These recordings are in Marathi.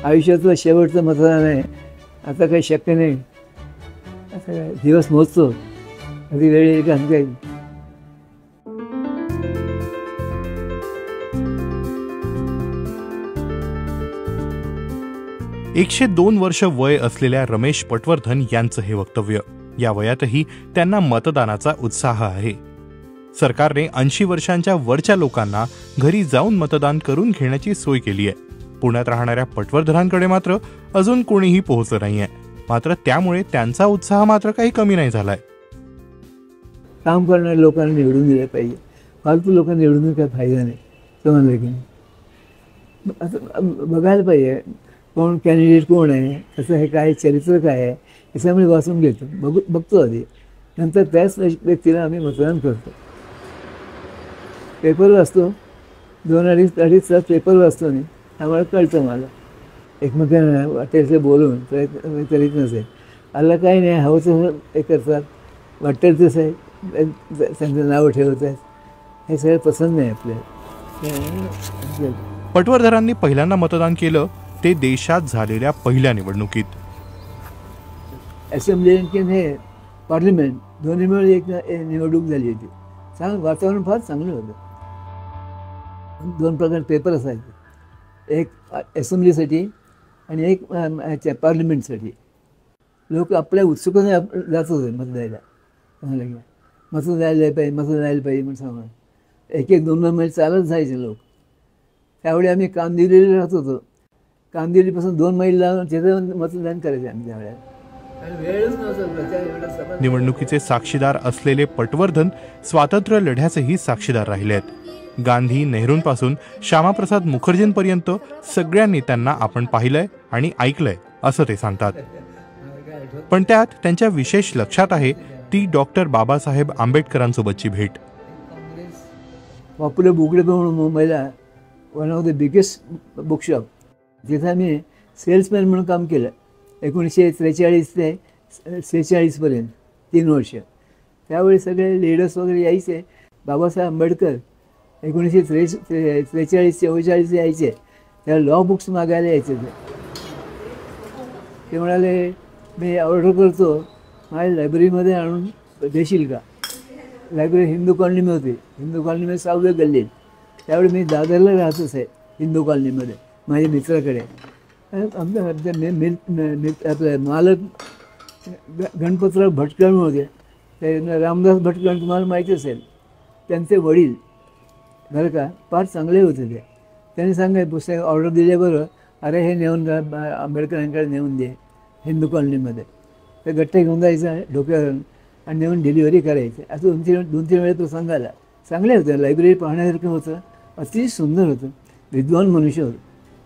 आयुष्याचं शेवटचं मतदान आहे, आता काही शक्य नाही. आता काय दिवस मोजतो, कधी वेळ येईल का सांगता येईल. 102 वर्ष वय असलेल्या रमेश पटवर्धन यांचं हे वक्तव्य. या वयातही त्यांना मतदानाचा उत्साह आहे. सरकारने 80 वर्षांच्या वरच्या लोकांना घरी जाऊन मतदान करून घेण्याची सोय केली आहे. पुण्यात राहणाऱ्या पटवर्धनांकडे मात्र अजून कोणीही पोहोचलं नाहीये. मात्र त्यामुळे त्यांचा उत्साह मात्र काही कमी नाही झालाय. काम करणाऱ्या लोकांना निवडून दिलं पाहिजे, फालतू लोकांना निवडून काही फायदा नाही. समजलं की नाही. असं बघायला पाहिजे कोण कॅन्डिडेट कोण आहे, कसं आहे, काय चरित्र काय आहे, याच्यामुळे वाचून घेतो, बघतो आधी. नंतर त्याच व्यक्तीला आम्ही मतदान करतो. पेपर वाचतो, 2-2.5 तास पेपर वाचतो नाही, आम्हाला कळतं. मला एकमेकांना वाटेल ते बोलून प्रयत्न करीत नसेल. आला काही नाही, हवं तसं हे करतात, वाटेल तसं आहे त्यांचं नावं ठेवत आहेत. हे सगळं पसंत नाही आपल्याला. पटवर्धनांनी पहिल्यांदा मतदान केलं ते देशात झालेल्या पहिल्या निवडणुकीत. असेंब्ली आणि हे पार्लिमेंट दोन्ही मिळून एक निवडणूक झाली होती. वातावरण फार चांगलं होतं. 2 प्रकार पेपर असायचे, एक असेंब्लीसाठी आणि एक पार्लिमेंटसाठी. लोक आपल्या उत्सुकतेने जात होते मत द्यायला. मतदान द्यायला पाहिजे, मतदान द्यायला पाहिजे म्हणून सांगा. 1-2 मैल चालत जायचे लोक. त्यावेळी आम्ही कामदिवलीला राहत होतो. कामदिवलीपासून 2 मैल लावून तिथे मतदान करायचे आम्ही. त्यावेळेला वेळच नव्हता. निवडणुकीचे साक्षीदार असलेले पटवर्धन स्वातंत्र्य लढ्याचेही साक्षीदार राहिले आहेत. गांधी, नेहरूंपासून श्यामाप्रसाद मुखर्जींपर्यंत सगळ्यांनी त्यांना आपण पाहिलंय आणि ऐकलंय असं ते सांगतात. पण त्यात त्यांच्या विशेष लक्षात आहे ती डॉक्टर बाबासाहेब आंबेडकरांसोबतची भेट. पॉप्युलर बुक डेपो म्हणून मुंबईला one of the biggest bookshop, तिथं आम्ही सेल्समॅन म्हणून काम केलं 1943 ते 46पर्यंत 3 वर्ष. त्यावेळी सगळे लीडर्स वगैरे यायचे. बाबासाहेब आंबेडकर 1943-44 यायचे. त्या लॉ बुक्स मागायला यायचे. ते म्हणाले मी ऑर्डर करतो, माझ्या लायब्ररीमध्ये आणून देशील का. लायब्ररी हिंदू कॉलनीमध्ये होती. हिंदू कॉलनीमध्ये 6व्या गल्लीत. त्यावेळी मी दादरला राहतच आहे हिंदू कॉलनीमध्ये माझ्या मित्राकडे. आमच्या आपलं मालक गणपतराव भटकळ होते. ते रामदास भटकळ तुम्हाला माहिती असेल. त्यांचे वडील बरं का फार चांगले होते. त्यांनी सांगाय पुस्तक ऑर्डर दिल्याबरोबर अरे हे नेऊन आंबेडकरांकडे नेऊन दे हिंदू कॉलनीमध्ये. ते गट्टे घेऊन जायचं डोक्यावरून आणि नेऊन डिलिव्हरी करायची. असं 2-3 वेळा प्रसंगाला. चांगले होते. लायब्ररी पाहण्यासारखं होतं. अतिशय सुंदर होतं. विद्वान मनुष्य होतं.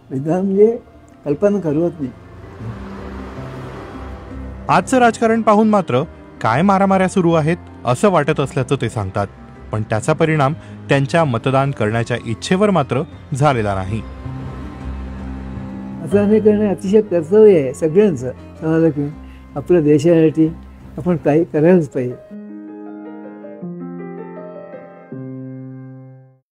विद्वान म्हणजे कल्पना करवत नाही. आजचं राजकारण पाहून मात्र काय मारामाऱ्या सुरू आहेत असं वाटत असल्याचं ते सांगतात. पण त्याचा परिणाम त्यांच्या मतदान करण्याच्या इच्छेवर मात्र झालेला नाही. मतदान करणं अतिशय कर्तव्य आहे सगळ्यांचं. समजलं की आपल्या देशासाठी आपण काही करायलाच पाहिजे.